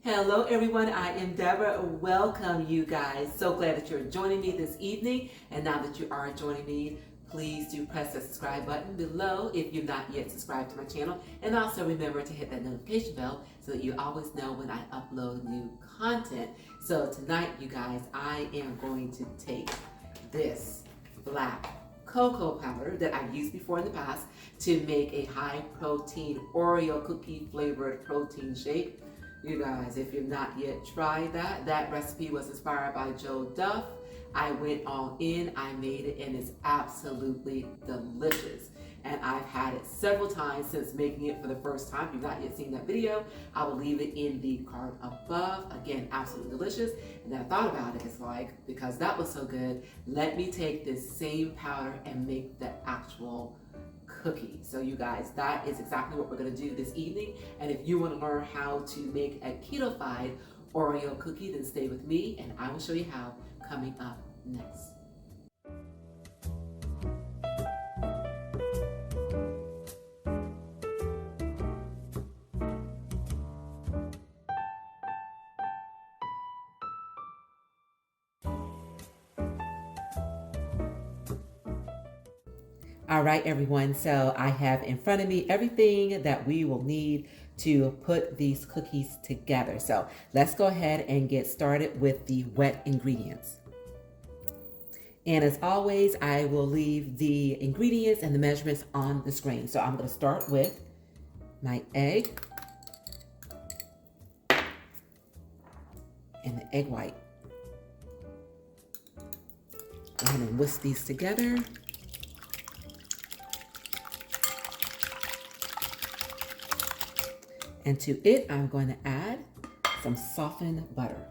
Hello everyone, I am Deborah. Welcome you guys. So glad that you're joining me this evening. And now that you are joining me, please do press the subscribe button below if you've not yet subscribed to my channel. And also remember to hit that notification bell so that you always know when I upload new content. So tonight, you guys, I am going to take this black cocoa powder that I've used before in the past to make a high protein Oreo cookie flavored protein shake. You guys, if you've not yet tried that recipe was inspired by Joe Duff. I went all in, I made it, and it's absolutely delicious. And I've had it several times since making it for the first time. If you've not yet seen that video, I will leave it in the card above. Again, absolutely delicious. And then I thought about it, it's like, because that was so good, let me take this same powder and make the actual cookie. So you guys, that is exactly what we're going to do this evening. And if you want to learn how to make a keto-fied Oreo cookie, then stay with me and I will show you how coming up next. All right, everyone, so I have in front of me everything that we will need to put these cookies together. So let's go ahead and get started with the wet ingredients. And as always, I will leave the ingredients and the measurements on the screen. So I'm going to start with my egg and the egg white. Go ahead and whisk these together. And to it, I'm going to add some softened butter.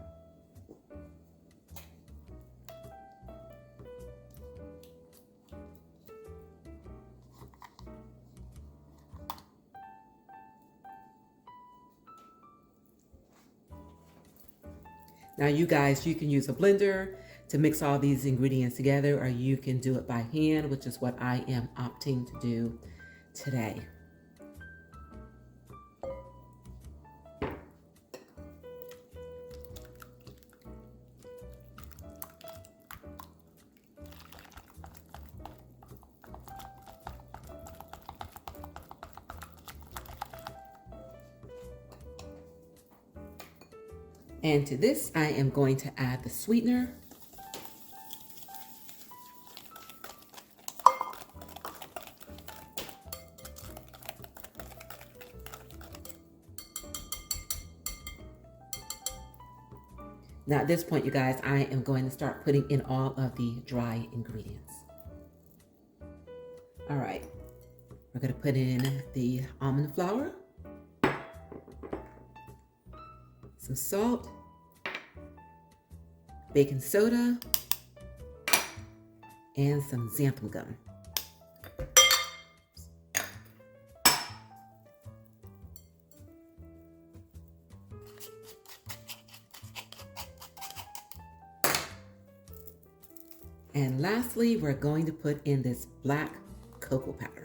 Now you guys, you can use a blender to mix all these ingredients together, or you can do it by hand, which is what I am opting to do today. And to this, I am going to add the sweetener. Now at this point, you guys, I am going to start putting in all of the dry ingredients. All right, we're going to put in the almond flour, some salt, baking soda, and some xanthum gum. And lastly, we're going to put in this black cocoa powder.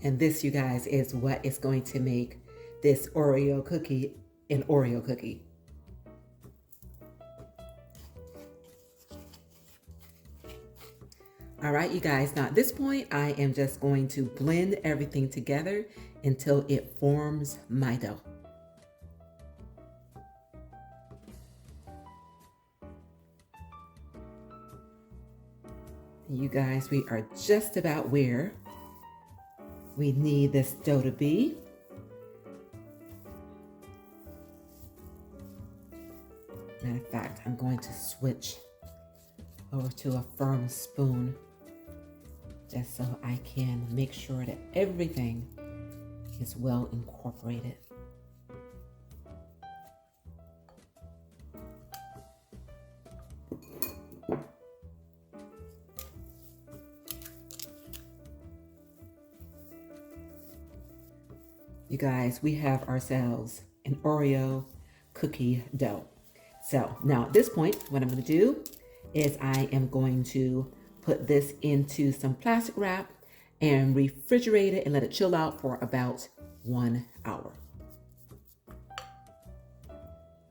And this, you guys, is what is going to make this Oreo cookie an Oreo cookie. All right, you guys, now at this point, I am just going to blend everything together until it forms my dough. You guys, we are just about where we need this dough to be. Matter of fact, I'm going to switch over to a firm spoon just so I can make sure that everything is well incorporated. You guys, we have ourselves an Oreo cookie dough. So now at this point, what I'm going to do is I am going to put this into some plastic wrap and refrigerate it and let it chill out for about 1 hour.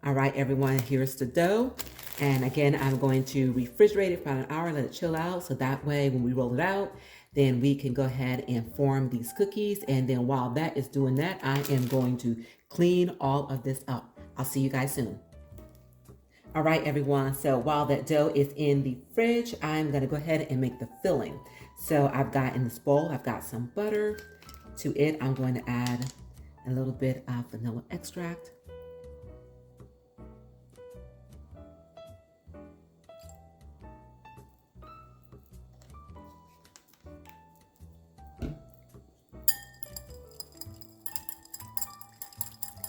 All right, everyone, here's the dough. And again, I'm going to refrigerate it for about an hour, let it chill out. So that way, when we roll it out, then we can go ahead and form these cookies. And then while that is doing that, I am going to clean all of this up. I'll see you guys soon. All right, everyone. So while that dough is in the fridge, I'm going to go ahead and make the filling. So I've got in this bowl, I've got some butter. To it, I'm going to add a little bit of vanilla extract.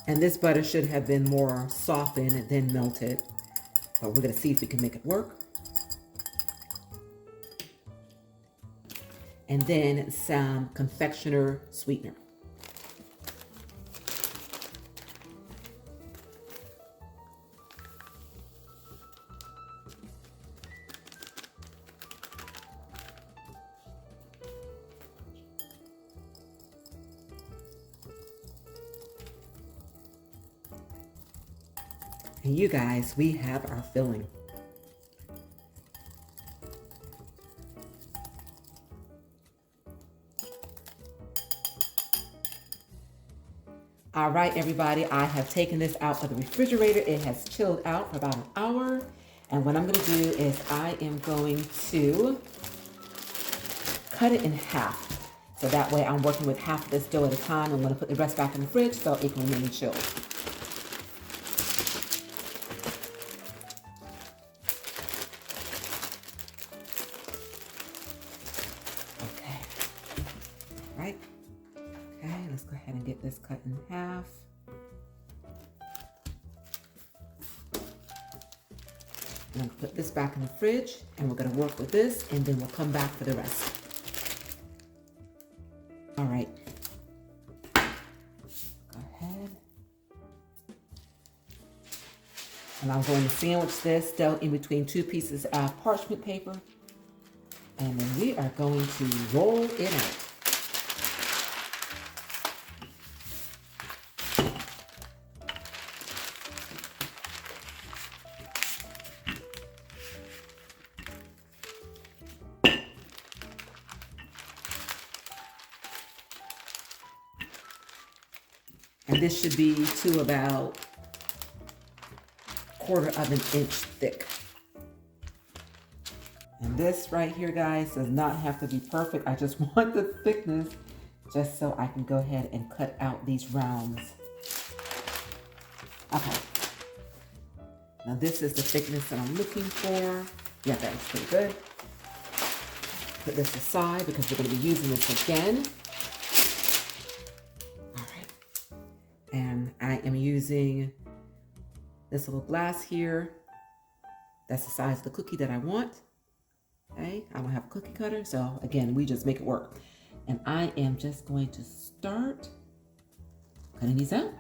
And this butter should have been more softened than melted, but we're gonna see if we can make it work. And then some confectioner sweetener. And you guys, we have our filling. All right, everybody, I have taken this out of the refrigerator. It has chilled out for about an hour. And what I'm gonna do is I am going to cut it in half. So that way I'm working with half of this dough at a time. I'm gonna put the rest back in the fridge so it can remain chilled. Okay, all right. Okay, let's go ahead and get this cut in half. I'm gonna put this back in the fridge and we're gonna work with this and then we'll come back for the rest. All right, go ahead. And I'm going to sandwich this dough in between two pieces of parchment paper. And then we are going to roll it out. And this should be to about 1/4 of an inch thick. And this right here, guys, does not have to be perfect. I just want the thickness just so I can go ahead and cut out these rounds. Okay. Now this is the thickness that I'm looking for. Yeah, that's pretty good. Put this aside because we're going to be using this again. And I am using this little glass here. That's the size of the cookie that I want. Okay, I don't have a cookie cutter, so again, we just make it work. And I am just going to start cutting these out.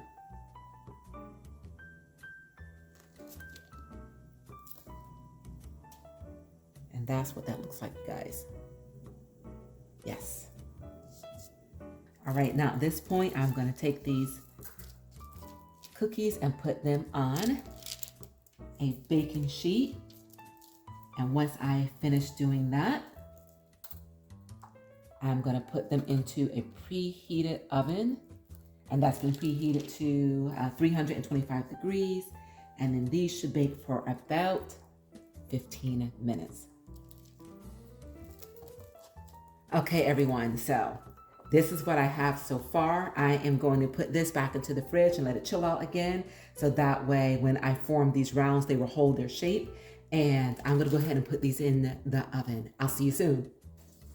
And that's what that looks like, guys. Yes. All right, now at this point, I'm going to take these cookies and put them on a baking sheet. And once I finish doing that, I'm going to put them into a preheated oven. And that's been preheated to 325 degrees. And then these should bake for about 15 minutes. Okay, everyone, so this is what I have so far. I am going to put this back into the fridge and let it chill out again. So that way, when I form these rounds, they will hold their shape. And I'm gonna go ahead and put these in the oven. I'll see you soon.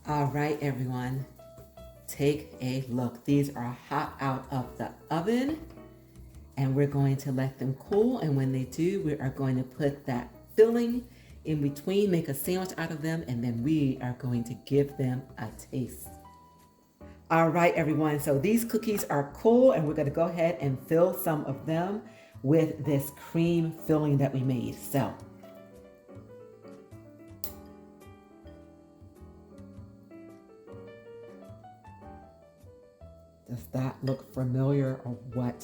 All right, everyone, take a look. These are hot out of the oven and we're going to let them cool. And when they do, we are going to put that filling in between, make a sandwich out of them, and then we are going to give them a taste. All right, everyone, so these cookies are cool and we're gonna go ahead and fill some of them with this cream filling that we made. So, Does that look familiar or what?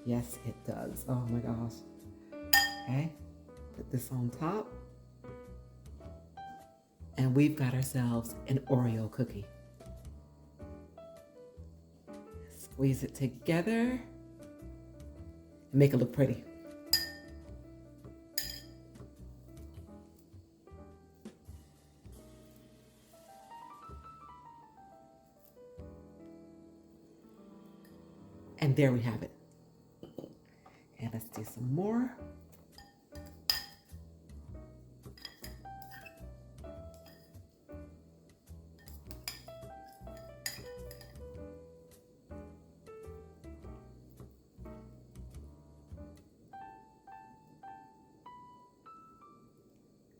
Yes, it does. Oh my gosh. Okay, put this on top. And we've got ourselves an Oreo cookie. Squeeze it together and make it look pretty. And there we have it. And let's do some more.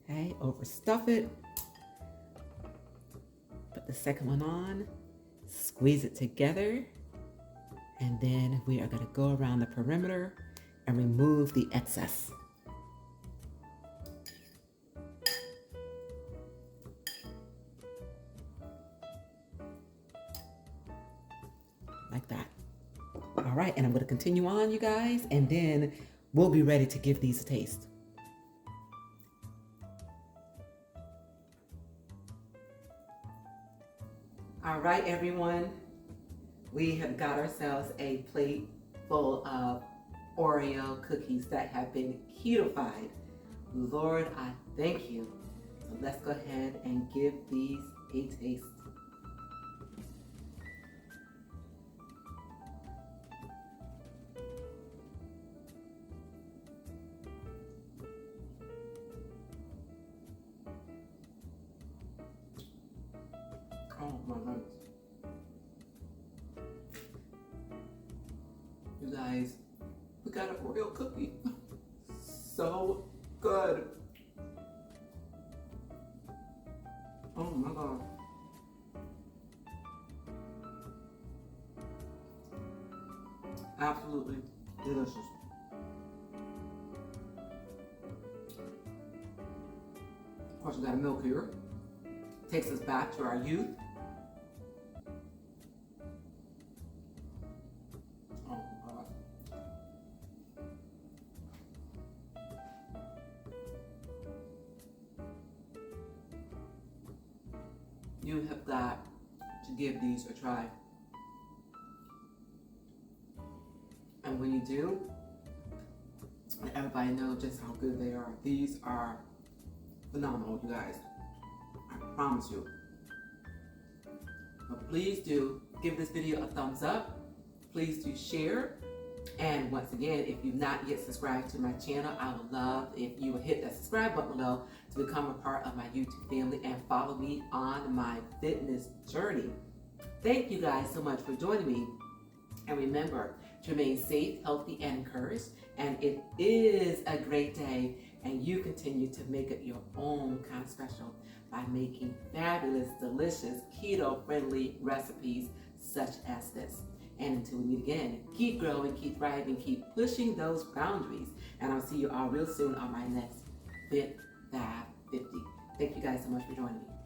Okay, overstuff it. Put the second one on, squeeze it together, and then we are going to go around the perimeter and remove the excess. Like that. All right, and I'm going to continue on, you guys, and then we'll be ready to give these a taste. All right, everyone, we have got ourselves a plate full of Oreo cookies that have been ketofied. Lord, I thank you. So let's go ahead and give these a taste. Oh my goodness. You guys, we got an Oreo cookie. So good. Oh my God. Absolutely delicious. Of course, we got a milk here. Takes us back to our youth. Oh my God. You have got to give these a try. And when you do, let everybody know just how good they are. These are phenomenal, you guys. I promise you. But please do give this video a thumbs up. Please do share. And once again, if you've not yet subscribed to my channel, I would love if you would hit that subscribe button below to become a part of my YouTube family and follow me on my fitness journey. Thank you guys so much for joining me. And remember to remain safe, healthy, and encouraged. And it is a great day, and you continue to make it your own kind of special by making fabulous, delicious, keto-friendly recipes such as this. And until we meet again, keep growing, keep thriving, keep pushing those boundaries. And I'll see you all real soon on my next Fit Fab 50. Thank you guys so much for joining me.